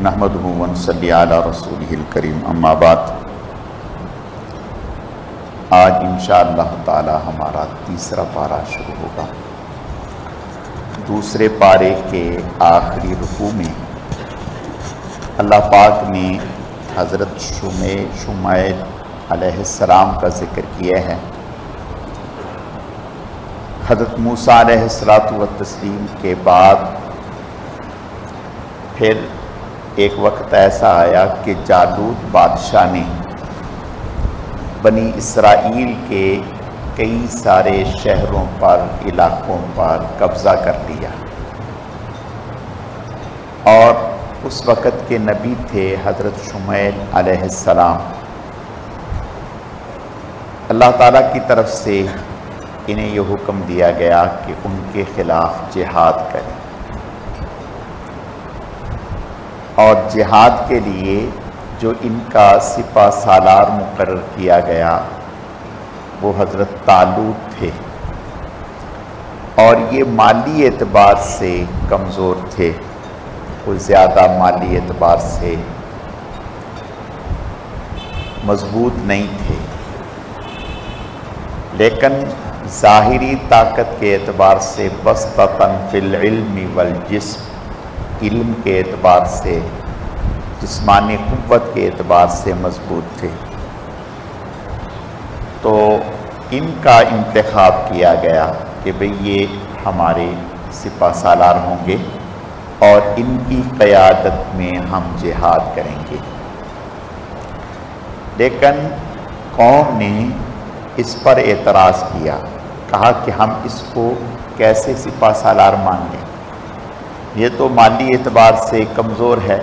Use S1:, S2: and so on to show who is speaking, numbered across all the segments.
S1: نحمدہ ونصلی علی رسولہ الکریم اما بعد۔ آج انشاءاللہ تعالی ہمارا تیسرا پارہ شروع ہوگا۔ دوسرے پارے کے آخری رکوع میں اللہ پاک نے حضرت شمعیل علیہ السلام کا ذکر کیا ہے۔ حضرت موسیٰ علیہ السلام کے بعد پھر ایک وقت ایسا آیا کہ جالوت بادشاہ نے بنی اسرائیل کے کئی سارے شہروں پر علاقوں پر قبضہ کر لیا، اور اس وقت کے نبی تھے حضرت شمعیل علیہ السلام۔ اللہ تعالیٰ کی طرف سے انہیں یہ حکم دیا گیا کہ ان کے خلاف جہاد کریں، اور جہاد کے لیے جو ان کا سپہ سالار مقرر کیا گیا وہ حضرت طالوت تھے، اور یہ مالی اعتبار سے کمزور تھے، کوئی زیادہ مالی اعتبار سے مضبوط نہیں تھے، لیکن ظاہری طاقت کے اعتبار سے بسطۃً فی العلم والجسم، علم کے اعتبار سے، جسمانی قوت کے اعتبار سے مضبوط تھے۔ تو ان کا انتخاب کیا گیا کہ بھئی یہ ہمارے سپہ سالار ہوں گے اور ان کی قیادت میں ہم جہاد کریں گے۔ لیکن قوم نے اس پر اعتراض کیا، کہا کہ ہم اس کو کیسے سپہ سالار مان لیں، یہ تو مالی اعتبار سے کمزور ہے۔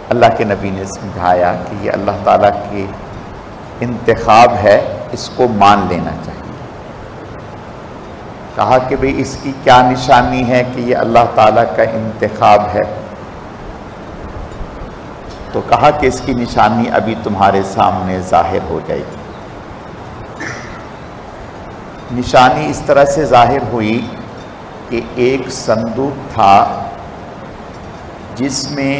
S1: اللہ کے نبی نے سمجھایا کہ یہ اللہ تعالیٰ کے انتخاب ہے، اس کو مان لینا چاہیے۔ کہا کہ بھئی اس کی کیا نشانی ہے کہ یہ اللہ تعالیٰ کا انتخاب ہے؟ تو کہا کہ اس کی نشانی ابھی تمہارے سامنے ظاہر ہو جائے گی۔ نشانی اس طرح سے ظاہر ہوئی کہ ایک صندوق تھا جس میں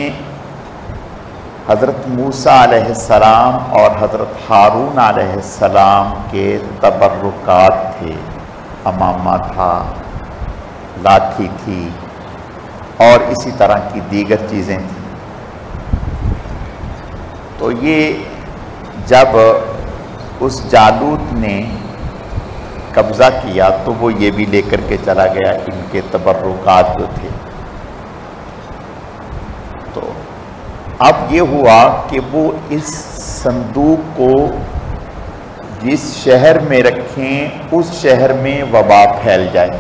S1: حضرت موسیٰ علیہ السلام اور حضرت ہارون علیہ السلام کے تبرکات تھے، امامہ تھا، لاٹھی تھی، اور اسی طرح کی دیگر چیزیں تھیں۔ تو یہ جب اس جالوت نے قبضہ کیا تو وہ یہ بھی لے کر کے چلا گیا، ان کے تبرکات جو تھے۔ تو اب یہ ہوا کہ وہ اس صندوق کو جس شہر میں رکھیں اس شہر میں وبا پھیل جائے۔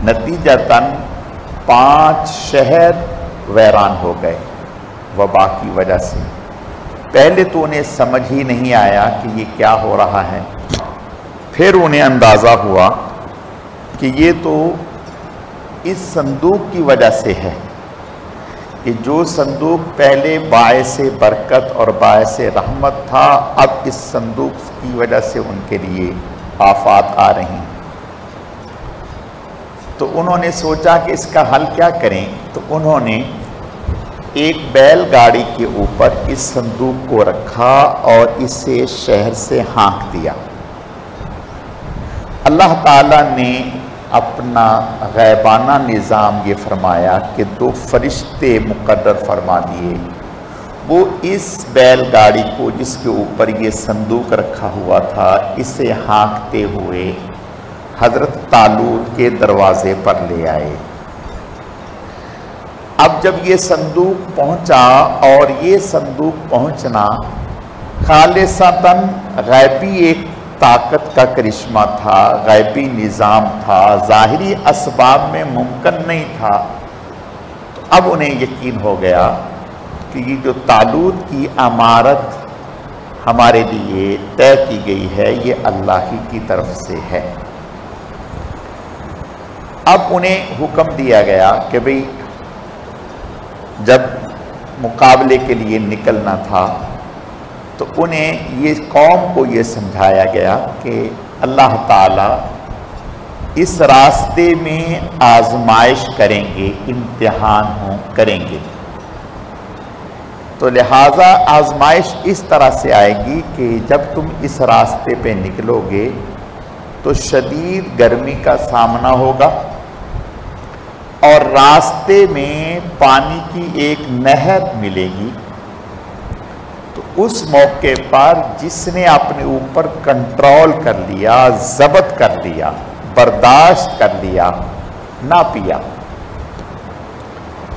S1: نتیجتاً 5 شہر ویران ہو گئے وبا کی وجہ سے۔ پہلے تو انہیں سمجھ ہی نہیں آیا کہ یہ کیا ہو رہا ہے، پھر انہیں اندازہ ہوا کہ یہ تو اس صندوق کی وجہ سے ہے، کہ جو صندوق پہلے باعث برکت اور باعث رحمت تھا، اب اس صندوق کی وجہ سے ان کے لیے آفات آ رہی ہیں۔ تو انہوں نے سوچا کہ اس کا حل کیا کریں، تو انہوں نے ایک بیل گاڑی کے اوپر اس صندوق کو رکھا اور اسے شہر سے ہانک دیا۔ اللہ تعالیٰ نے اپنا غیبانہ نظام یہ فرمایا کہ 2 فرشتے مقرر فرما دیے، وہ اس بیل گاڑی کو جس کے اوپر یہ صندوق رکھا ہوا تھا اسے ہانکتے ہوئے حضرت طالوت کے دروازے پر لے آئے۔ اب جب یہ صندوق پہنچا، اور یہ صندوق پہنچنا خالصتاً غیبی ایک طاقت کا کرشمہ تھا، غیبی نظام تھا، ظاہری اسباب میں ممکن نہیں تھا، تو اب انہیں یقین ہو گیا کہ یہ جو طالوت کی امارت ہمارے لیے طے کی گئی ہے یہ اللہ ہی کی طرف سے ہے۔ اب انہیں حکم دیا گیا کہ بھئی جب مقابلے کے لیے نکلنا تھا تو انہیں یہ قوم کو یہ سمجھایا گیا کہ اللہ تعالیٰ اس راستے میں آزمائش کریں گے، امتحان کریں گے، تو لہٰذا آزمائش اس طرح سے آئے گی کہ جب تم اس راستے پہ نکلو گے تو شدید گرمی کا سامنا ہوگا، اور راستے میں پانی کی ایک نہر ملے گی، تو اس موقع پر جس نے اپنے اوپر کنٹرول کر لیا، ضبط کر لیا، برداشت کر لیا، نہ پیا،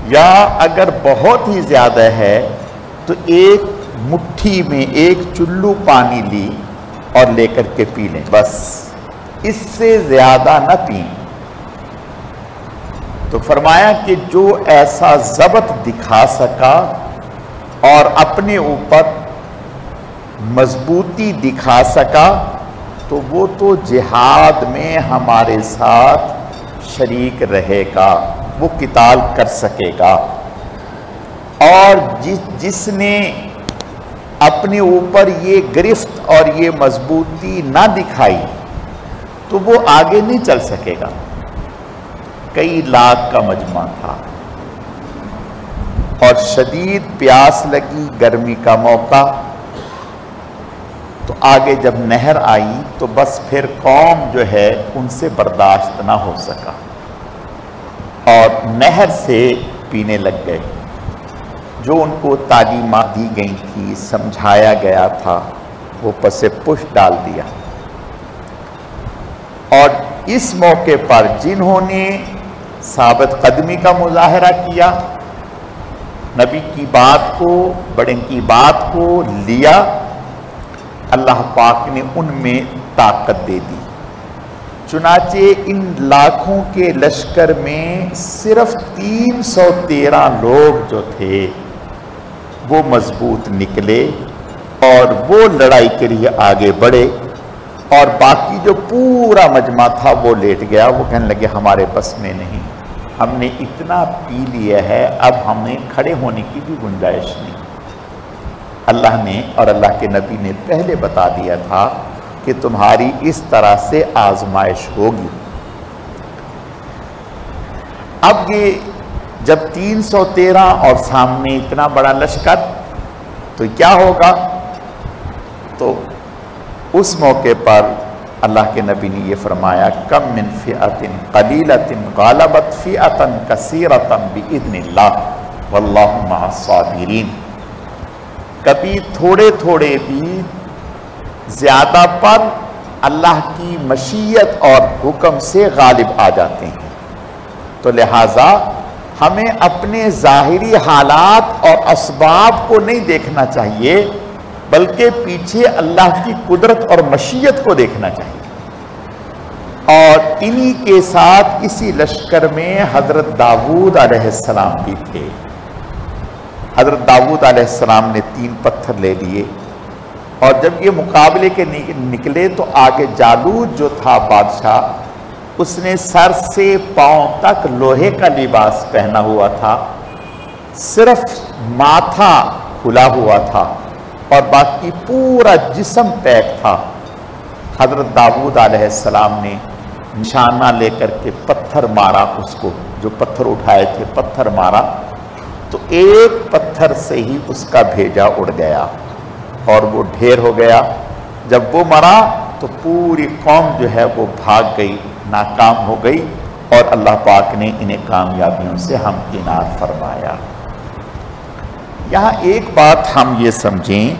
S1: یا اگر بہت ہی زیادہ ہے تو ایک مٹھی میں ایک چلو پانی لی اور لے کر کے پی لیں، بس اس سے زیادہ نہ پئیں۔ تو فرمایا کہ جو ایسا ضبط دکھا سکا اور اپنے اوپر مضبوطی دکھا سکا تو وہ تو جہاد میں ہمارے ساتھ شریک رہے گا، وہ قتال کر سکے گا، اور جس نے اپنے اوپر یہ گرفت اور یہ مضبوطی نہ دکھائی تو وہ آگے نہیں چل سکے گا۔ کئی لاکھ کا مجمع تھا اور شدید پیاس لگی، گرمی کا موقع، تو آگے جب نہر آئی تو بس پھر قوم جو ہے ان سے برداشت نہ ہو سکا اور نہر سے پینے لگ گئے۔ جو ان کو تعلیمات دی گئی تھی، سمجھایا گیا تھا، وہ پس پش ڈال دیا۔ اور اس موقع پر جنہوں نے ثابت قدمی کا مظاہرہ کیا، نبی کی بات کو، بڑے کی بات کو لیا، اللہ پاک نے ان میں طاقت دے دی۔ چنانچہ ان لاکھوں کے لشکر میں صرف 313 لوگ جو تھے وہ مضبوط نکلے اور وہ لڑائی کے لیے آگے بڑھے، اور باقی جو پورا مجمع تھا وہ لیٹ گیا۔ وہ کہنے لگے ہمارے بس میں نہیں، ہم نے اتنا پی لیا ہے، اب ہمیں کھڑے ہونے کی بھی گنجائش نہیں۔ اللہ نے اور اللہ کے نبی نے پہلے بتا دیا تھا کہ تمہاری اس طرح سے آزمائش ہوگی۔ اب یہ جب 313 اور سامنے اتنا بڑا لشکر، تو کیا ہوگا؟ تو اس موقع پر اللہ کے نبی نے یہ فرمایا، کم من فئۃ قلیلۃ غلبت فئۃ کثیرۃ باذن اللہ واللہ مع الصابرین۔ کبھی تھوڑے تھوڑے بھی زیادہ پر اللہ کی مشیت اور حکم سے غالب آ جاتے ہیں۔ تو لہٰذا ہمیں اپنے ظاہری حالات اور اسباب کو نہیں دیکھنا چاہیے، بلکہ پیچھے اللہ کی قدرت اور مشیت کو دیکھنا چاہیے۔ اور انہی کے ساتھ اسی لشکر میں حضرت داؤد علیہ السلام بھی تھے۔ حضرت داؤد علیہ السلام نے 3 پتھر لے لیے، اور جب یہ مقابلے کے نکلے تو آگے جالوت جو تھا بادشاہ، اس نے سر سے پاؤں تک لوہے کا لباس پہنا ہوا تھا، صرف ماتھا کھلا ہوا تھا اور باقی پورا جسم پیک تھا۔ حضرت داؤد علیہ السلام نے نشانہ لے کر کے پتھر مارا، اس کو جو پتھر اٹھائے تھے پتھر مارا، تو ایک پتھر سے ہی اس کا بھیجا اڑ گیا اور وہ ڈھیر ہو گیا۔ جب وہ مرا تو پوری قوم جو ہے وہ بھاگ گئی، ناکام ہو گئی، اور اللہ پاک نے انہیں کامیابیوں سے ہمکنار فرمایا۔ یہاں ایک بات ہم یہ سمجھیں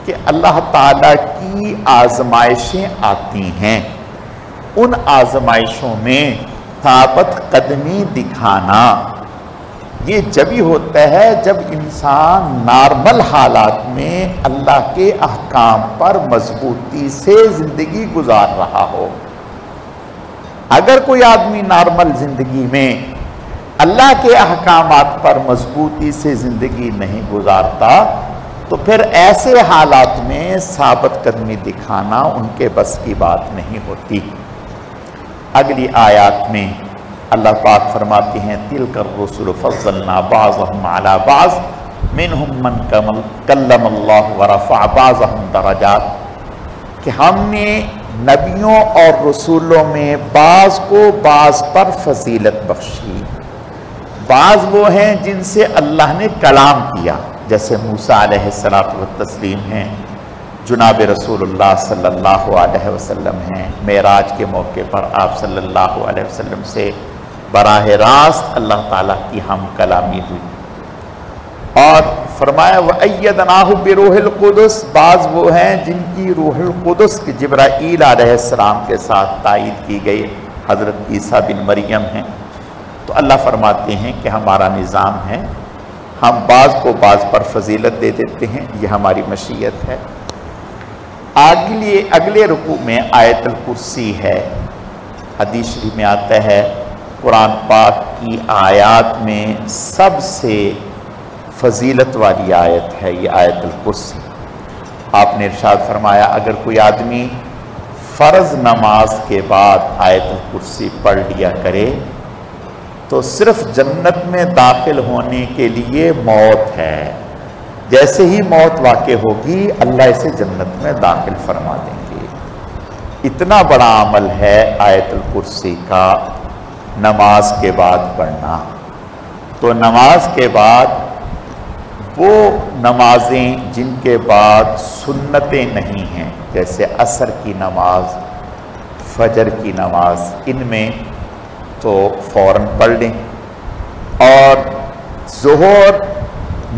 S1: کہ اللہ تعالیٰ کی آزمائشیں آتی ہیں، ان آزمائشوں میں ثابت قدمی دکھانا یہ جبھی ہوتا ہے جب انسان نارمل حالات میں اللہ کے احکام پر مضبوطی سے زندگی گزار رہا ہو۔ اگر کوئی آدمی نارمل زندگی میں اللہ کے احکامات پر مضبوطی سے زندگی نہیں گزارتا تو پھر ایسے حالات میں ثابت قدمی دکھانا ان کے بس کی بات نہیں ہوتی۔ اگلی آیات میں اللہ پاک فرماتے ہیں، تِلْكَ الرُّسُلُ فَضَّلْنَا بَعْضَهُمْ عَلَى بَعْضٍ مِّنْهُمْ مَنْ كَلَّمَ اللَّهُ وَرَفَعَ بَعْضَهُمْ دَرَجَاتٍ، کہ ہم نے نبیوں اور رسولوں میں بعض کو بعض پر فضیلت بخشی۔ بعض وہ ہیں جن سے اللہ نے کلام کیا، جیسے موسیٰ علیہ السلام ہیں، جناب رسول اللہ صلی اللہ علیہ وسلم ہیں، معراج کے موقع پر آپ صلی اللہ علیہ وسلم سے براہ راست اللہ تعالیٰ کی ہم کلامی ہوئی۔ اور فرمایا وَأَيَّدْنَاهُ بِرُوحِ الْقُدُسِ، بعض وہ ہیں جن کی روح القدس کی جبرائیل علیہ السلام کے ساتھ تائید کی گئی، حضرت عیسیٰ بن مریم ہیں۔ تو اللہ فرماتے ہیں کہ ہمارا نظام ہے، ہم بعض کو بعض پر فضیلت دے دیتے ہیں، یہ ہماری مشیت ہے۔ اگلے رکوع میں آیت الکرسی ہے۔ حدیث شریف میں آتا ہے قرآن پاک کی آیات میں سب سے فضیلت والی آیت ہے یہ آیت الکرسی۔ آپ نے ارشاد فرمایا اگر کوئی آدمی فرض نماز کے بعد آیت الکرسی پڑھ لیا کرے تو صرف جنت میں داخل ہونے کے لیے موت ہے، جیسے ہی موت واقع ہوگی اللہ اسے جنت میں داخل فرما دیں گے۔ اتنا بڑا عمل ہے آیت الکرسی کا نماز کے بعد پڑھنا۔ تو نماز کے بعد وہ نمازیں جن کے بعد سنتیں نہیں ہیں، جیسے عصر کی نماز، فجر کی نماز، ان میں تو فوراً پڑھ لیں، اور ظہر،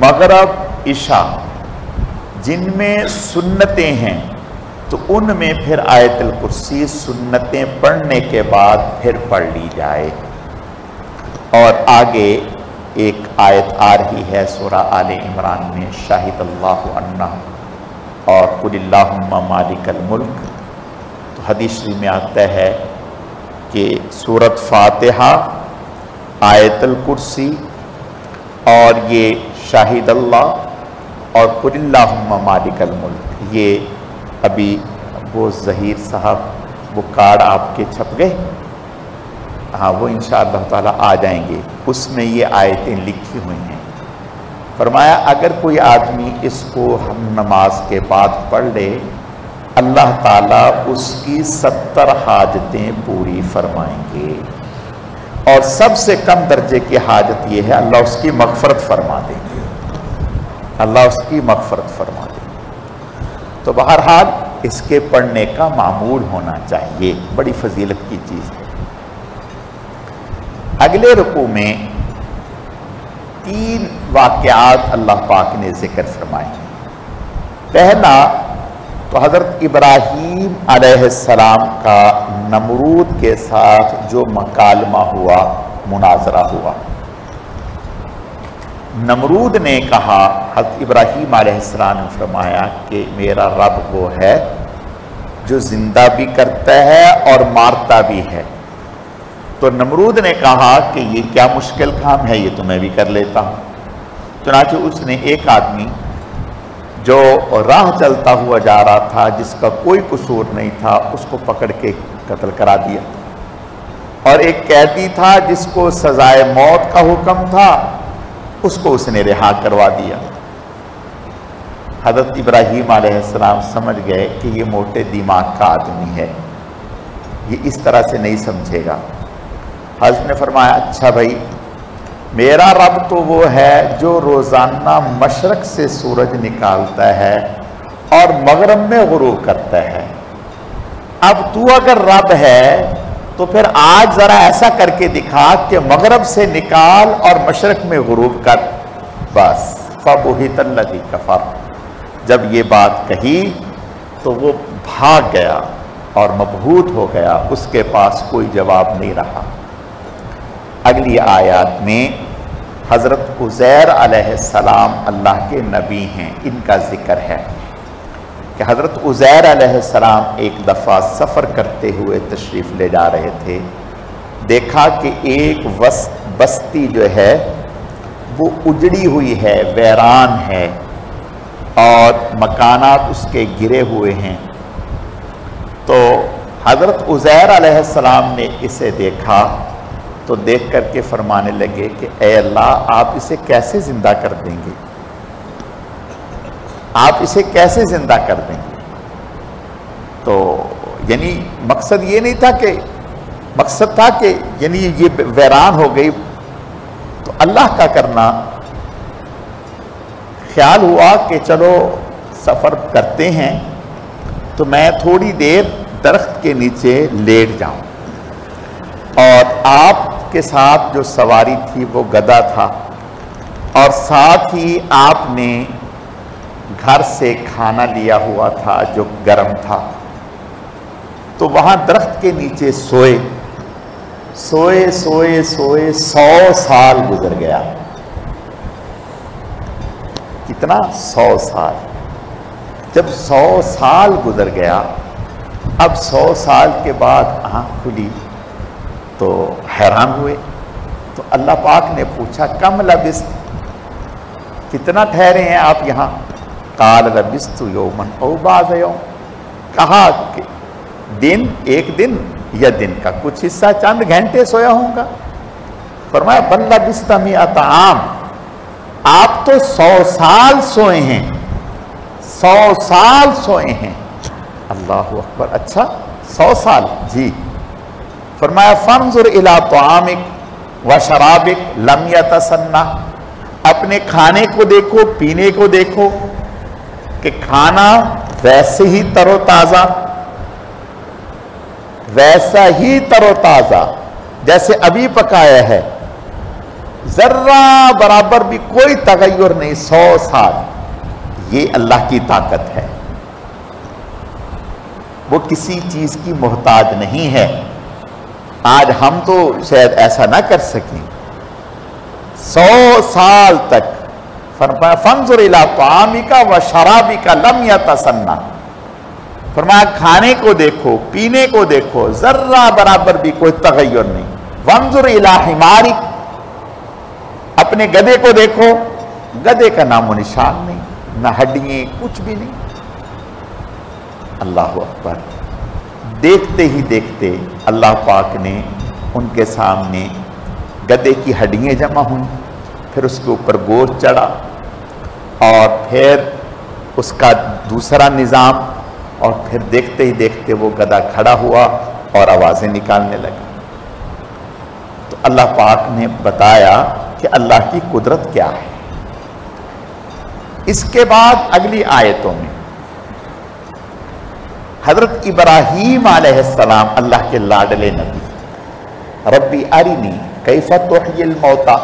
S1: مغرب، عشاء جن میں سنتیں ہیں تو ان میں پھر آیت الکرسی سنتیں پڑھنے کے بعد پھر پڑھ لی جائے۔ اور آگے ایک آیت آ رہی ہے سورہ آل عمران میں، شاہد اللہ عنہ اور قل اللہم مالک الملک۔ تو حدیث شریف میں آتا ہے کہ سورۃ فاتحہ، آیت الکرسی اور یہ شاہد اللہ اور قل اللہم مالک الملک، یہ ابھی وہ ظہیر صاحب وہ کارڈ آپ کے چھپ گئے، ہاں وہ انشاءاللہ تعالیٰ آ جائیں گے، اس میں یہ آیتیں لکھی ہوئی ہیں۔ فرمایا اگر کوئی آدمی اس کو ہم نماز کے بعد پڑھ لے اللہ تعالیٰ اس کی 70 حاجتیں پوری فرمائیں گے، اور سب سے کم درجے کی حاجت یہ ہے اللہ اس کی مغفرت فرما دیں گے، اللہ اس کی مغفرت فرما دیں گے۔ تو بہرحال اس کے پڑھنے کا معمول ہونا چاہیے، بڑی فضیلت کی چیز ہے۔ اگلے رکوع میں 3 واقعات اللہ پاک نے ذکر فرمائے۔ پہلا تو حضرت ابراہیم علیہ السلام کا نمرود کے ساتھ جو مکالمہ ہوا، مناظرہ ہوا۔ نمرود نے کہا، حضرت ابراہیم علیہ السلام نے فرمایا کہ میرا رب وہ ہے جو زندہ بھی کرتا ہے اور مارتا بھی ہے۔ تو نمرود نے کہا کہ یہ کیا مشکل کام ہے، یہ تو میں بھی کر لیتا ہوں۔ چنانچہ اس نے ایک آدمی جو راہ چلتا ہوا جا رہا تھا، جس کا کوئی قصور نہیں تھا، اس کو پکڑ کے قتل کرا دیا، اور ایک قیدی تھا جس کو سزائے موت کا حکم تھا، اس کو اس نے رہا کروا دیا۔ حضرت ابراہیم علیہ السلام سمجھ گئے کہ یہ موٹے دماغ کا آدمی ہے، یہ اس طرح سے نہیں سمجھے گا۔ حضرت نے فرمایا اچھا بھائی، میرا رب تو وہ ہے جو روزانہ مشرق سے سورج نکالتا ہے اور مغرب میں غروب کرتا ہے، اب تو اگر رب ہے تو پھر آج ذرا ایسا کر کے دکھا کہ مغرب سے نکال اور مشرق میں غروب کر۔ بس فَبُهِتَ الَّذِي كَفَرَ، جب یہ بات کہی تو وہ بھاگ گیا اور مبہوت ہو گیا، اس کے پاس کوئی جواب نہیں رہا۔ اگلی آیات میں حضرت عزیر علیہ السلام اللہ کے نبی ہیں، ان کا ذکر ہے کہ حضرت عزیر علیہ السلام ایک دفعہ سفر کرتے ہوئے تشریف لے جا رہے تھے، دیکھا کہ ایک بستی جو ہے وہ اجڑی ہوئی ہے، ویران ہے، اور مکانات اس کے گرے ہوئے ہیں۔ تو حضرت عزیر علیہ السلام نے اسے دیکھا تو دیکھ کر کے فرمانے لگے کہ اے اللہ آپ اسے کیسے زندہ کر دیں گے، آپ اسے کیسے زندہ کر دیں گے؟ تو یعنی مقصد یہ نہیں تھا کہ مقصد تھا کہ یعنی یہ ویران ہو گئی تو اللہ کا کرنا خیال ہوا کہ چلو سفر کرتے ہیں تو میں تھوڑی دیر درخت کے نیچے لیٹ جاؤں، اور آپ کے ساتھ جو سواری تھی وہ گدھا تھا، اور ساتھ ہی آپ نے گھر سے کھانا لیا ہوا تھا جو گرم تھا، تو وہاں درخت کے نیچے سوئے سوئے سوئے سوئے 100 سال گزر گیا۔ کتنا؟ 100 سال۔ جب 100 سال گزر گیا، اب 100 سال کے بعد آنکھ کھلی تو حیران ہوئے، تو اللہ پاک نے پوچھا کم لبثت، کتنا ٹھہرے ہیں آپ یہاں؟ قال لبثت یوما او بعض یوم، کہا کہ دن، ایک دن یا دن کا کچھ حصہ، چند گھنٹے سویا ہوں گا۔ فرمایا بل لبثت 100 عام، آپ تو 100 سال سوئے ہیں، 100 سال سوئے ہیں۔ اللہ اکبر، اچھا 100 سال؟ جی۔ فرمایا فانظر الی طعامک و شرابک لم یتسنہ، اپنے کھانے کو دیکھو، پینے کو دیکھو کہ کھانا ویسے ہی تر و تازہ، ویسا ہی تر و تازہ جیسے ابھی پکایا ہے، ذرہ برابر بھی کوئی تغیر نہیں۔ 100 سال، یہ اللہ کی طاقت ہے، وہ کسی چیز کی محتاج نہیں ہے۔ آج ہم تو شاید ایسا نہ کر سکیں۔ 100 سال تک فرمایا فانظر الی طعامک و شرابک لم یتسنہ، فرمایا کھانے کو دیکھو، پینے کو دیکھو، ذرہ برابر بھی کوئی تغیر نہیں۔ وانظر الی حمارک، اپنے گدھے کو دیکھو، گدھے کا نام و نشان نہیں، نہ ہڈیاں، کچھ بھی نہیں۔ اللہ اکبر۔ دیکھتے ہی دیکھتے اللہ پاک نے ان کے سامنے گدھے کی ہڈیاں جمع ہوئیں، پھر اس کے اوپر گوشت چڑھا، اور پھر اس کا دوسرا نظام، اور پھر دیکھتے ہی دیکھتے وہ گدھا کھڑا ہوا اور آوازیں نکالنے لگا۔ تو اللہ پاک نے بتایا کہ اللہ کی قدرت کیا ہے۔ اس کے بعد اگلی آیتوں میں حضرت ابراہیم علیہ السلام، اللہ کے لاڈلے نبی، ربی ارنی کیف تحیی الموتى،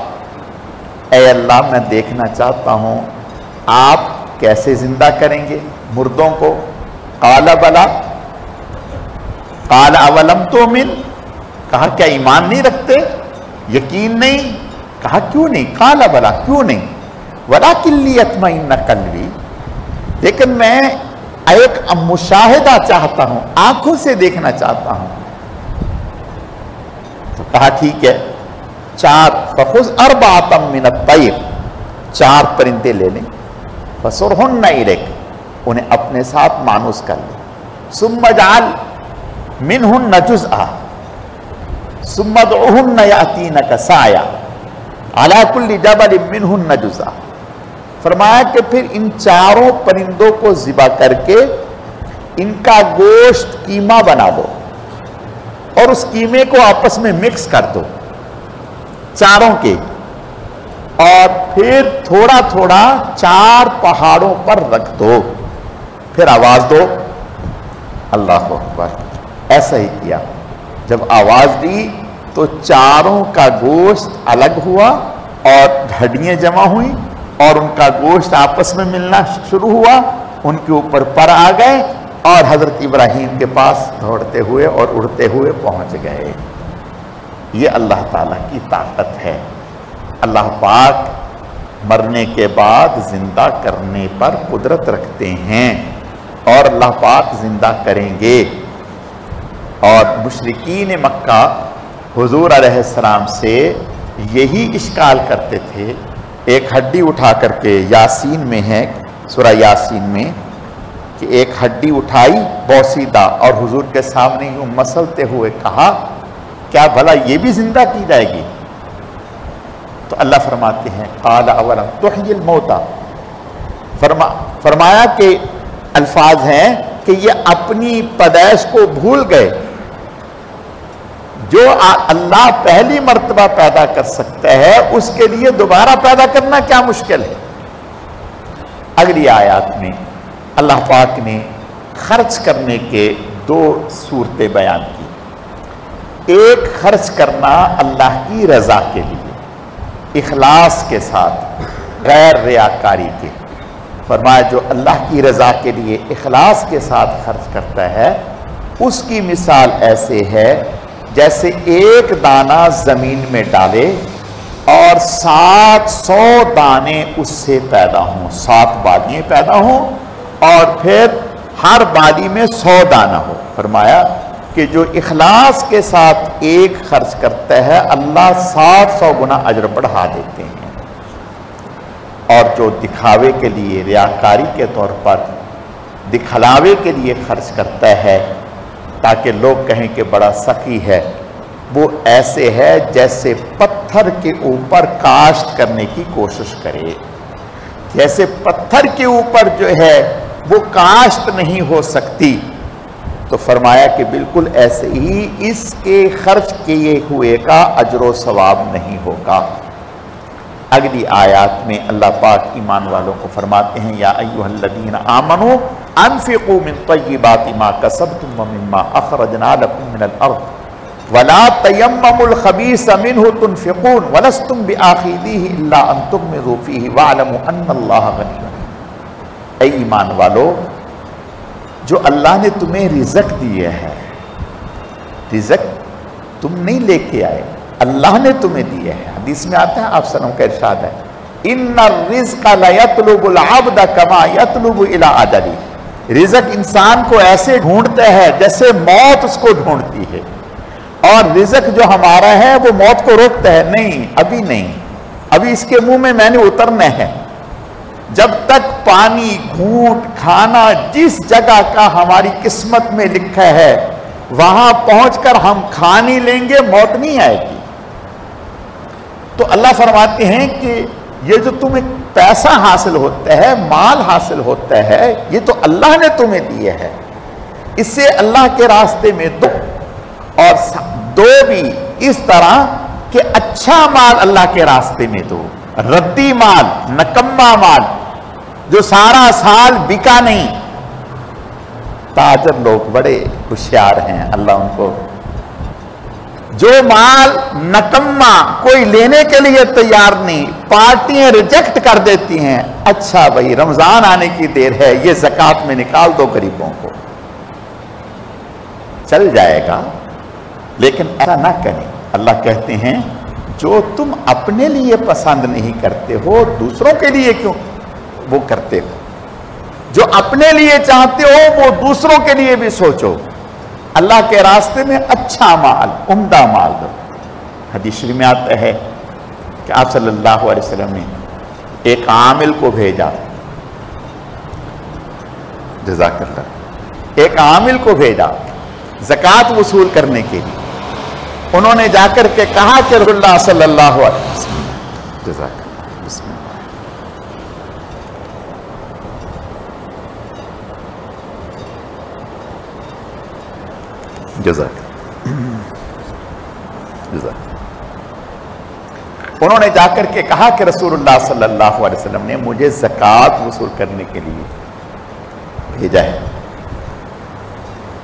S1: اے اللہ میں دیکھنا چاہتا ہوں آپ کیسے زندہ کریں گے مردوں کو۔ قال بلا، قال اولم تؤمن، کہا کیا ایمان نہیں رکھتے، یقین نہیں؟ کہا کیوں نہیں؟ قال بلا، کیوں نہیں؟ ولکن لیطمئن قلبی، لیکن میں ایک مشاہدہ چاہتا ہوں، آنکھوں سے دیکھنا چاہتا ہوں۔ تو کہا ٹھیک ہے، 4 فخذ 4 من الطیر، 4 پرندے لے لیں، فصرہن الیک، انہیں اپنے ساتھ مانوس کر لیں، ثم اجعل منہن جزءا ثم ادعہن یاتینک سعیا علی کل جبل منہن جزءا، فرمایا کہ پھر ان 4 پرندوں کو ذبح کر کے ان کا گوشت قیمہ بنا دو، اور اس قیمے کو آپس میں مکس کر دو 4 کے، اور پھر تھوڑا تھوڑا 4 پہاڑوں پر رکھ دو، پھر آواز دو۔ اللہ اکبر۔ ایسا ہی کیا، جب آواز دی تو 4 کا گوشت الگ ہوا اور ہڈیاں جمع ہوئیں، اور ان کا گوشت آپس میں ملنا شروع ہوا، ان کے اوپر پر آ گئے اور حضرت ابراہیم کے پاس دوڑتے ہوئے اور اڑتے ہوئے پہنچ گئے۔ یہ اللہ تعالیٰ کی طاقت ہے۔ اللہ پاک مرنے کے بعد زندہ کرنے پر قدرت رکھتے ہیں، اور اللہ پاک زندہ کریں گے۔ اور مشرکین مکہ حضور علیہ السلام سے یہی اشکال کرتے تھے، ایک ہڈی اٹھا کر کے، یاسین میں ہے سورہ یاسین میں، کہ ایک ہڈی اٹھائی بوسیدہ اور حضور کے سامنے یوں مسلتے ہوئے کہا کیا بھلا یہ بھی زندہ کی جائے گی؟ تو اللہ فرماتے ہیں قال اولم تحیی الموتى، فرمایا کہ الفاظ ہیں کہ یہ اپنی پیدائش کو بھول گئے. جو اللہ پہلی مرتبہ پیدا کر سکتا ہے اس کے لیے دوبارہ پیدا کرنا کیا مشکل ہے. اگلی آیات میں اللہ پاک نے خرچ کرنے کے 2 صورتیں بیان کی. ایک خرچ کرنا اللہ کی رضا کے لیے اخلاص کے ساتھ غیر ریاکاری کے. فرمایا جو اللہ کی رضا کے لیے اخلاص کے ساتھ خرچ کرتا ہے اس کی مثال ایسے ہے جیسے ایک دانہ زمین میں ڈالے اور 700 دانے اس سے پیدا ہوں، 7 بالیاں پیدا ہوں اور پھر ہر بالی میں 100 دانہ ہو. فرمایا کہ جو اخلاص کے ساتھ ایک خرچ کرتا ہے اللہ 700 گنا اجر بڑھا دیتے ہیں. اور جو دکھاوے کے لیے ریاکاری کے طور پر دکھلاوے کے لیے خرچ کرتا ہے تاکہ لوگ کہیں کہ بڑا سخی ہے، وہ ایسے ہے جیسے پتھر کے اوپر کاشت کرنے کی کوشش کرے. جیسے پتھر کے اوپر جو ہے وہ کاشت نہیں ہو سکتی، تو فرمایا کہ بالکل ایسے ہی اس کے خرچ کیے ہوئے کا اجر و ثواب نہیں ہوگا. اگلی آیات میں اللہ پاک ایمان والوں کو فرماتے ہیں یا ایھا الذین آمنوا انفقوا من طیبات ما کسبتم ومما اخرجنا لکم من الارض ولا تیمموا الخبیث منہ تنفقون ولستم بآخذیہ الا ان تغمضوا فیہ واعلموا ان اللہ غنی حمید. اے ایمان والو، جو اللہ نے تمہیں رزق دیے ہے، رزق تم نہیں لے کے آئے، اللہ نے تمہیں دیے ہے. حدیث میں آتا ہے آپ صلی اللہ علیہ وسلم کا ارشاد ہے ان الرزق لیطلب العبد کما یطلب الی اجلہ. رزق انسان کو ایسے ڈھونڈتا ہے جیسے موت اس کو ڈھونڈتی ہے، اور رزق جو ہمارا ہے وہ موت کو روکتا ہے. نہیں، ابھی نہیں، ابھی اس کے منہ میں نے اترنا ہے. جب تک پانی گھونٹ کھانا جس جگہ کا ہماری قسمت میں لکھا ہے وہاں پہنچ کر ہم کھا نہیں لیں گے، موت نہیں آئے گی. تو اللہ فرماتے ہیں کہ یہ جو تمہیں پیسہ حاصل ہوتا ہے، مال حاصل ہوتا ہے، یہ تو اللہ نے تمہیں دیے ہے. اس سے اللہ کے راستے میں دو، اور دو بھی اس طرح کہ اچھا مال اللہ کے راستے میں دو. ردی مال، نکما مال جو سارا سال بکا نہیں. تاجر لوگ بڑے ہوشیار ہیں، اللہ ان کو. جو مال نکما کوئی لینے کے لیے تیار نہیں، پارٹیاں ریجیکٹ کر دیتی ہیں، اچھا بھائی رمضان آنے کی دیر ہے، یہ زکوٰۃ میں نکال دو غریبوں کو، چل جائے گا. لیکن ایسا نہ کریں. اللہ کہتے ہیں جو تم اپنے لیے پسند نہیں کرتے ہو دوسروں کے لیے کیوں وہ کرتے ہو؟ جو اپنے لیے چاہتے ہو وہ دوسروں کے لیے بھی سوچو. اللہ کے راستے میں اچھا مال، عمدہ مال دو. حدیث شریف میں آتا ہے کہ آپ صلی اللہ علیہ وسلم نے ایک عامل کو بھیجا، جزاک اللہ، ایک عامل کو بھیجا زکوٰۃ وصول کرنے کے لیے. انہوں نے جا کر کے کہا کہ رسول اللہ صلی اللہ علیہ وسلم، جزاک اللہ، بسم اللہ، جزاک جزاک. انہوں نے جا کر کے کہا کہ رسول اللہ صلی اللہ علیہ وسلم نے مجھے زکوٰۃ وصول کرنے کے لیے بھیجا ہے.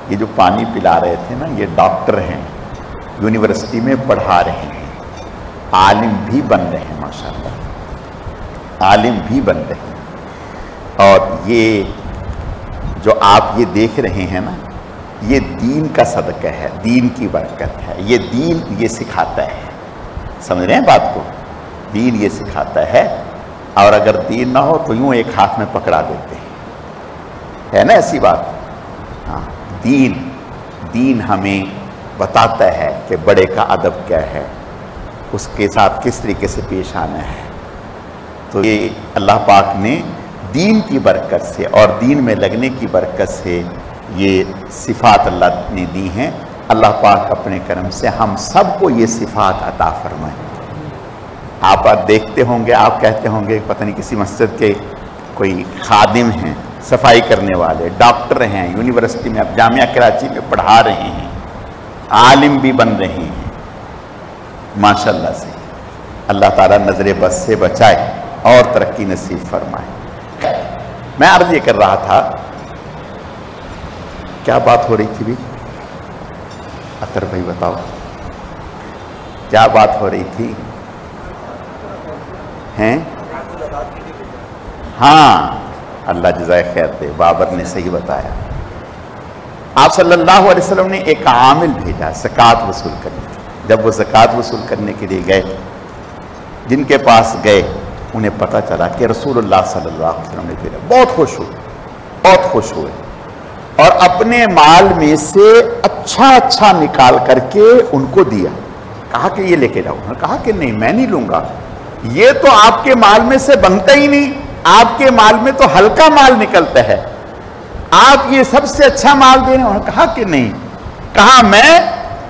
S1: یہ جو پانی پلا رہے تھے نا، یہ ڈاکٹر ہیں، یونیورسٹی میں پڑھا رہے ہیں، عالم بھی بن رہے ہیں، ماشاءاللہ عالم بھی بن رہے ہیں. اور یہ جو آپ یہ دیکھ رہے ہیں نا، یہ دین کا صدقہ ہے، دین کی برکت ہے. یہ دین یہ سکھاتا ہے، سمجھ رہے ہیں بات کو؟ دین یہ سکھاتا ہے. اور اگر دین نہ ہو تو یوں ایک ہاتھ میں پکڑا دیتے ہیں، ہے نا ایسی بات؟ ہاں، دین ہمیں بتاتا ہے کہ بڑے کا ادب کیا ہے، اس کے ساتھ کس طریقے سے پیش آنا ہے. تو یہ اللہ پاک نے دین کی برکت سے اور دین میں لگنے کی برکت سے یہ صفات اللہ نے دی ہیں. اللہ پاک اپنے کرم سے ہم سب کو یہ صفات عطا فرمائے. آپ دیکھتے ہوں گے، آپ کہتے ہوں گے پتہ نہیں کسی مسجد کے کوئی خادم ہیں، صفائی کرنے والے، ڈاکٹر ہیں، یونیورسٹی میں اب جامعہ کراچی میں پڑھا رہے ہیں، عالم بھی بن رہے ہیں ماشاءاللہ سے۔ اللہ تعالیٰ نظر بد سے بچائے اور ترقی نصیب فرمائے۔ میں عرض یہ کر رہا تھا، کیا بات ہو رہی تھی بھی؟ اطہر بھائی بتاؤ کیا بات ہو رہی تھی؟ ہیں؟ ہاں، اللہ جزائے خیر دے، بابر نے صحیح بتایا۔ آپ صلی اللہ علیہ وسلم نے ایک عامل بھیجا زکوٰۃ وصول کرنے کے۔ جب وہ زکوٰۃ وصول کرنے کے لیے گئے، جن کے پاس گئے انہیں پتہ چلا کہ رسول اللہ صلی اللہ علیہ وسلم نے بھیجا، بہت خوش ہوئے اور اپنے مال میں سے اچھا نکال کر کے ان کو دیا، کہا کہ یہ لے کے جاؤ۔ انہوں نے کہا کہ نہیں، میں نہیں لوں گا، یہ تو آپ کے مال میں سے بنتا ہی نہیں، آپ کے مال میں تو ہلکا مال نکلتا ہے، آپ یہ سب سے اچھا مال دے رہے ہیں۔ انہوں نے کہا کہ نہیں، کہا میں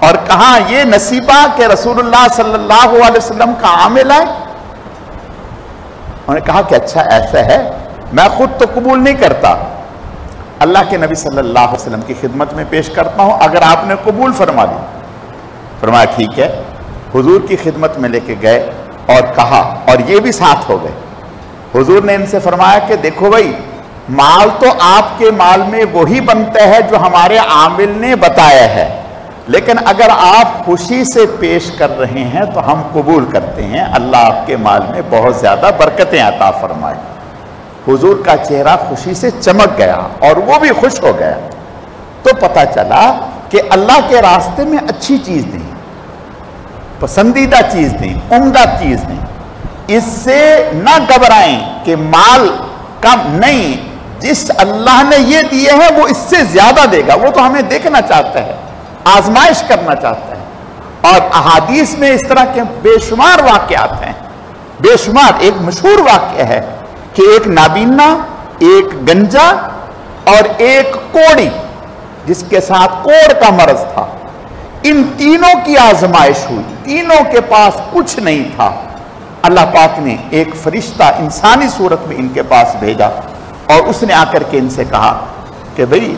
S1: اور کہا یہ نصیبہ کہ رسول اللہ صلی اللہ علیہ وسلم کا عامل ہے۔ انہوں نے کہا کہ اچھا ایسا ہے، میں خود تو قبول نہیں کرتا، اللہ کے نبی صلی اللہ علیہ وسلم کی خدمت میں پیش کرتا ہوں، اگر آپ نے قبول فرما دی۔ فرمایا ٹھیک ہے، حضور کی خدمت میں لے کے گئے اور کہا، اور یہ بھی ساتھ ہو گئے۔ حضور نے ان سے فرمایا کہ دیکھو بھائی، مال تو آپ کے مال میں وہی بنتا ہے جو ہمارے عامل نے بتایا ہے، لیکن اگر آپ خوشی سے پیش کر رہے ہیں تو ہم قبول کرتے ہیں، اللہ آپ کے مال میں بہت زیادہ برکتیں عطا فرمائے۔ حضور کا چہرہ خوشی سے چمک گیا اور وہ بھی خوش ہو گیا۔ تو پتہ چلا کہ اللہ کے راستے میں اچھی چیز نہیں، پسندیدہ چیز نہیں، عمدہ چیز نہیں، اس سے نہ گھبرائیں کہ مال کم نہیں، جس اللہ نے یہ دیے ہیں وہ اس سے زیادہ دے گا، وہ تو ہمیں دیکھنا چاہتا ہے، آزمائش کرنا چاہتا ہے۔ اور احادیث میں اس طرح کے بے شمار واقعات ہیں، بے شمار۔ ایک مشہور واقعہ ہے کہ ایک نابینا، ایک گنجا اور ایک کوڑی، جس کے ساتھ کوڑ کا مرض تھا، ان تینوں کی آزمائش ہوئی، تینوں کے پاس کچھ نہیں تھا۔ اللہ پاک نے ایک فرشتہ انسانی صورت میں ان کے پاس بھیجا اور اس نے آ کر کے ان سے کہا کہ بھئی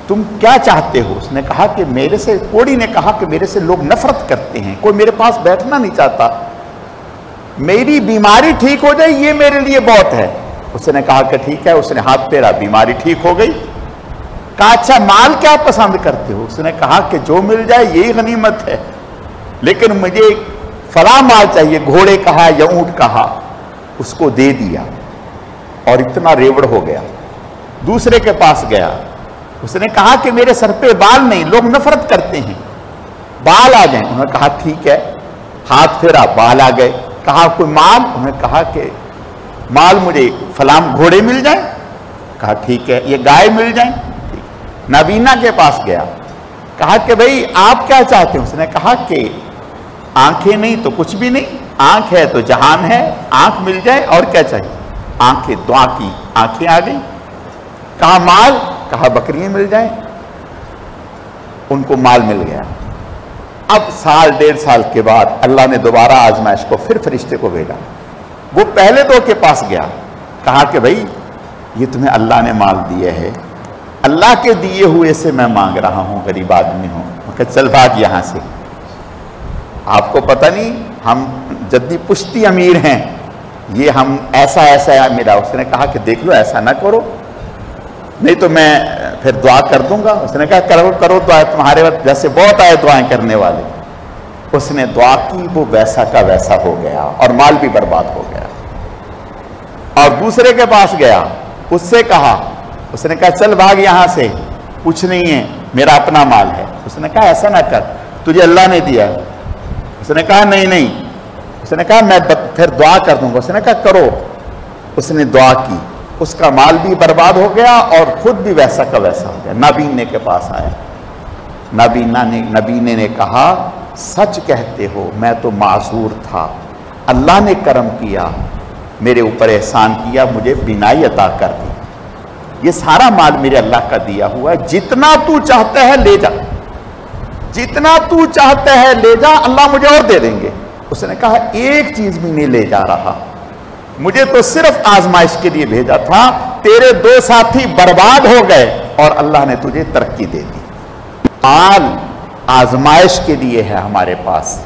S1: تم کیا چاہتے ہو؟ اس نے کہا کہ میرے سے، کوڑی نے کہا کہ میرے سے لوگ نفرت کرتے ہیں، کوئی میرے پاس بیٹھنا نہیں چاہتا، میری بیماری ٹھیک ہو جائے یہ میرے لیے بہت ہے۔ اس نے کہا کہ ٹھیک ہے، اس نے ہاتھ پھیرا، بیماری ٹھیک ہو گئی۔ کہا اچھا مال کیا پسند کرتے ہو؟ اس نے کہا کہ جو مل جائے یہی غنیمت ہے، لیکن مجھے فلاں مال چاہیے، گھوڑے کہا یا اونٹ کہا، اس کو دے دیا اور اتنا ریوڑ ہو گیا۔ دوسرے کے پاس گیا، اس نے کہا کہ میرے سر پہ بال نہیں، لوگ نفرت کرتے ہیں، بال آ جائیں۔ انہوں نے کہا ٹھیک ہے، ہاتھ پھیرا، بال آ گئے۔ کہا کوئی مال؟ انہوں نے کہا کہ مال مجھے فلاں گھوڑے مل جائیں۔ کہا ٹھیک ہے، یہ گائے مل جائیں۔ نابینا کے پاس گیا، کہا کہ بھئی آپ کیا چاہتے ہیں؟ اس نے کہا کہ آنکھیں نہیں تو کچھ بھی نہیں، آنکھ ہے تو جہان ہے، آنکھ مل جائے اور کیا چاہیے؟ آنکھیں، دعا کی آنکھیں آ گئی۔ کہا مال؟ کہا بکریاں مل جائیں۔ ان کو مال مل گیا۔ اب سال ڈیڑھ سال کے بعد اللہ نے دوبارہ آزمائش کو پھر فرشتے کو بھیجا۔ وہ پہلے دو کے پاس گیا، کہا کہ بھئی یہ تمہیں اللہ نے مال دیے ہے، اللہ کے دیے ہوئے سے میں مانگ رہا ہوں، غریب آدمی ہوں۔ کہ چل بھاگ یہاں سے، آپ کو پتہ نہیں ہم جدی پشتی امیر ہیں، یہ ہم ایسا میرا۔ اس نے کہا کہ دیکھ لو ایسا نہ کرو، نہیں تو میں پھر دعا کر دوں گا۔ اس نے کہا کرو دعا، تمہارے وقت جیسے بہت آئے دعائیں کرنے والے۔ اس نے دعا کی، وہ ویسا کا ویسا ہو گیا اور مال بھی برباد ہو گیا۔ اور دوسرے کے پاس گیا، اس سے کہا، اس نے کہا چل بھاگ یہاں سے، کچھ نہیں ہے، میرا اپنا مال ہے۔ اس نے کہا ایسا نہ کر، تجھے اللہ نے دیا۔ اس نے کہا نہیں۔ اس نے کہا میں پھر دعا کر دوں گا۔ اس نے کہا کرو۔ اس نے دعا کی، اس کا مال بھی برباد ہو گیا اور خود بھی ویسا کا ویسا ہو گیا۔ نابینے کے پاس آیا، نابینے نے کہا سچ کہتے ہو، میں تو معذور تھا، اللہ نے کرم کیا، میرے اوپر احسان کیا، مجھے بینائی عطا کر دی، یہ سارا مال میرے اللہ کا دیا ہوا ہے، جتنا تو چاہتا ہے لے جا، جتنا تو چاہتا ہے لے جا، اللہ مجھے اور دے دیں گے۔ اس نے کہا ایک چیز بھی نہیں لے جا رہا، مجھے تو صرف آزمائش کے لیے بھیجا تھا، تیرے 2 ساتھی برباد ہو گئے اور اللہ نے تجھے ترقی دے دی۔ مال آزمائش کے لیے ہے ہمارے پاس،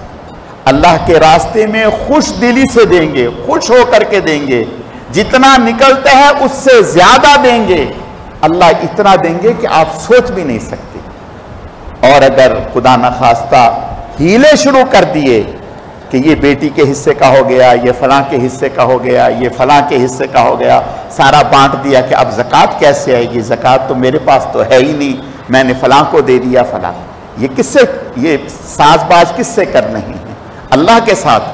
S1: اللہ کے راستے میں خوش دلی سے دیں گے، خوش ہو کر کے دیں گے، جتنا نکلتا ہے اس سے زیادہ دیں گے، اللہ اتنا دیں گے کہ آپ سوچ بھی نہیں سکتے۔ اور اگر خدا نخواستہ ہیلے شروع کر دیے کہ یہ بیٹی کے حصے کا ہو گیا، یہ فلاں کے حصے کا ہو گیا، یہ فلاں کے حصے کا ہو گیا، سارا بانٹ دیا کہ اب زکوٰۃ کیسے آئے گی، زکوٰۃ تو میرے پاس تو ہے ہی نہیں، میں نے فلاں کو دے دیا فلاں، یہ کس سے، یہ ساز باز کس سے کر رہے ہیں؟ اللہ کے ساتھ۔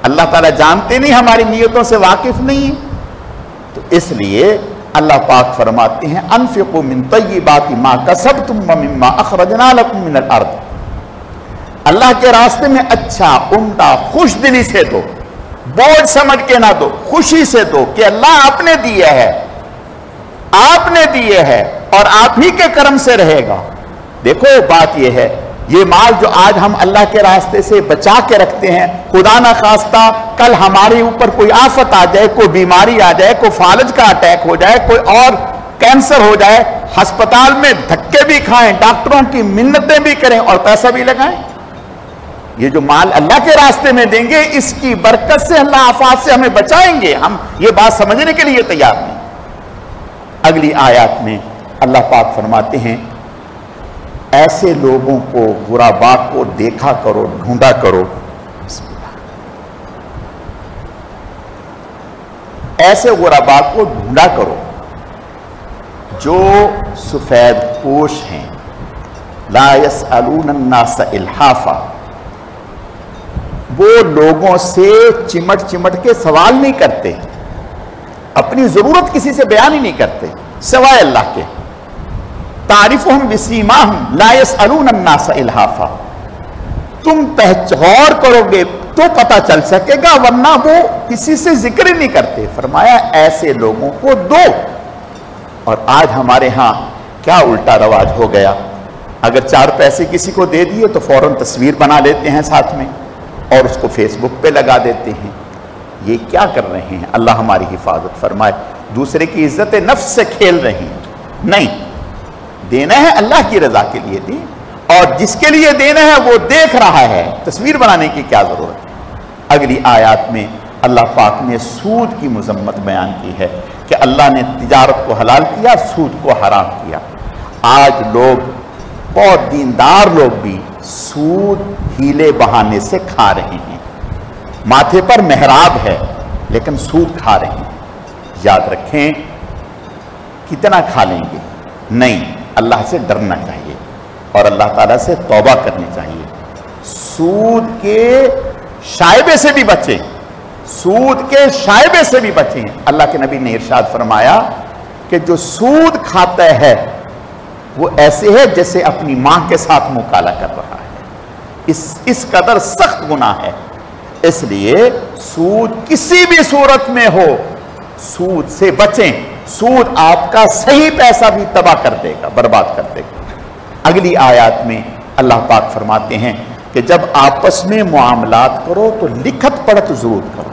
S1: اللہ تعالیٰ جانتے نہیں، ہماری نیتوں سے واقف نہیں، تو اس لیے اللہ پاک فرماتے ہیں انفقوا من طیبات ما کسبتم ومما اخرجنا لکم من الارض، اللہ کے راستے میں اچھا عمدہ خوش دلی سے دو، بوجھ سمجھ کے نہ دو، خوشی سے دو کہ اللہ آپ نے دیے ہے، آپ نے دیے ہے اور آپ ہی کے کرم سے رہے گا۔ دیکھو بات یہ ہے، یہ مال جو آج ہم اللہ کے راستے سے بچا کے رکھتے ہیں، خدا نہ خواستہ کل ہمارے اوپر کوئی آفت آ جائے، کوئی بیماری آ جائے، کوئی فالج کا اٹیک ہو جائے، کوئی اور کینسر ہو جائے، ہسپتال میں دھکے بھی کھائیں، ڈاکٹروں کی منتیں بھی کریں اور پیسہ بھی لگائیں، یہ جو مال اللہ کے راستے میں دیں گے اس کی برکت سے اللہ آفات سے ہمیں بچائیں گے۔ ہم یہ بات سمجھنے کے لیے تیار نہیں۔ اگلی آیات میں اللہ پاک فرماتے ہیں ایسے لوگوں کو، غرباء کو دیکھا کرو، ڈھونڈا کرو، بسم اللہ، ایسے غرباء کو ڈھونڈا کرو جو سفید پوش ہیں، لا يسألون الناس الحافا، وہ لوگوں سے چمٹ چمٹ کے سوال نہیں کرتے، اپنی ضرورت کسی سے بیان ہی نہیں کرتے سوائے اللہ کے۔ تعرفهم بسیماہم لا يسألون الناس الحافا، تم غور کرو گے تو پتہ چل سکے گا، ورنہ وہ کسی سے ذکر ہی نہیں کرتے۔ فرمایا ایسے لوگوں کو دو۔ اور آج ہمارے ہاں کیا الٹا رواج ہو گیا، اگر 4 پیسے کسی کو دے دیے تو فوراً تصویر بنا لیتے ہیں ساتھ میں اور اس کو فیس بک پہ لگا دیتے ہیں۔ یہ کیا کر رہے ہیں؟ اللہ ہماری حفاظت فرمائے، دوسرے کی عزت نفس سے کھیل رہے ہیں۔ نہیں، دینا ہے اللہ کی رضا کے لیے دی، اور جس کے لیے دینا ہے وہ دیکھ رہا ہے، تصویر بنانے کی کیا ضرورت ہے۔ اگلی آیات میں اللہ پاک نے سود کی مذمت بیان کی ہے کہ اللہ نے تجارت کو حلال کیا، سود کو حرام کیا۔ آج لوگ، بہت دیندار لوگ بھی سود ہیلے بہانے سے کھا رہے ہیں، ماتھے پر محراب ہے لیکن سود کھا رہے ہیں۔ یاد رکھیں، کتنا کھا لیں گے؟ نہیں، اللہ سے ڈرنا چاہیے اور اللہ تعالیٰ سے توبہ کرنی چاہیے۔ سود کے شائبے سے بھی بچیں، سود کے شائبے سے بھی بچیں۔ اللہ کے نبی نے ارشاد فرمایا کہ جو سود کھاتا ہے وہ ایسے ہے جیسے اپنی ماں کے ساتھ منہ کالا کر رہا ہے، اس قدر سخت گناہ ہے۔ اس لیے سود کسی بھی صورت میں ہو، سود سے بچیں۔ سود آپ کا صحیح پیسہ بھی تباہ کر دے گا، برباد کر دے گا۔ اگلی آیات میں اللہ پاک فرماتے ہیں کہ جب آپس میں معاملات کرو تو لکھت پڑھت ضرور کرو،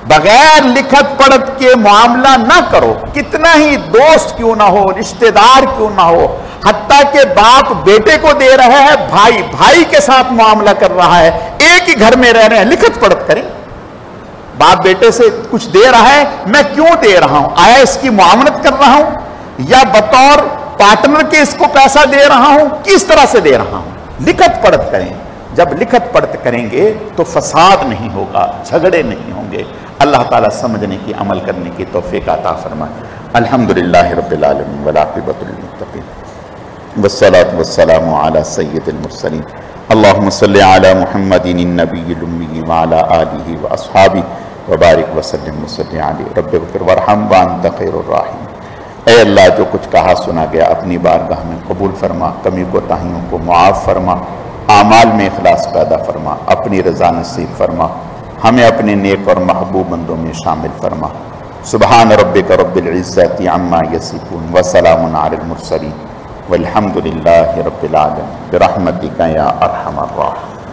S1: بغیر لکھت پڑھت کے معاملہ نہ کرو، کتنا ہی دوست کیوں نہ ہو، رشتہ دار کیوں نہ ہو، حتیٰ کہ باپ بیٹے کو دے رہا ہے، بھائی بھائی کے ساتھ معاملہ کر رہا ہے، ایک ہی گھر میں رہ رہے ہیں، لکھت پڑھت کریں۔ باپ بیٹے سے کچھ دے رہا ہے، میں کیوں دے رہا ہوں؟ آیا اس کی معاونت کر رہا ہوں یا بطور پارٹنر کے اس کو پیسہ دے رہا ہوں؟ کس طرح سے دے رہا ہوں؟ لکھت پڑھت کریں۔ جب لکھت پڑھت کریں گے تو فساد نہیں ہوگا، جھگڑے نہیں ہوں گے۔ اللہ تعالیٰ سمجھنے کی، عمل کرنے کی توفیق عطا فرمائے۔ الحمدللہ رب العالمین والعاقبۃ للمتقین والصلاة والسلام علی سید المرسلین اللہم صلی علی محمد النبی الامی وعلی آلہ واصحابہ وبارک وسلم وصلی علیہ رب اغفر وارحم وانت خیر الراحمین۔ اے اللہ، جو کچھ کہا سنا گیا اپنی بارگاہ میں قبول فرما، کمی کوتاہیوں کو معاف فرما، اعمال میں اخلاص پیدا فرما، اپنی رضا نصیب فرما، ہمیں اپنے نیک اور محبوب بندوں میں شامل فرما۔ سبحان ربک رب العزت عما یصفون وسلام علی المرسلین والحمد للہ رب العالمین برحمتک یا ارحم الراحمین۔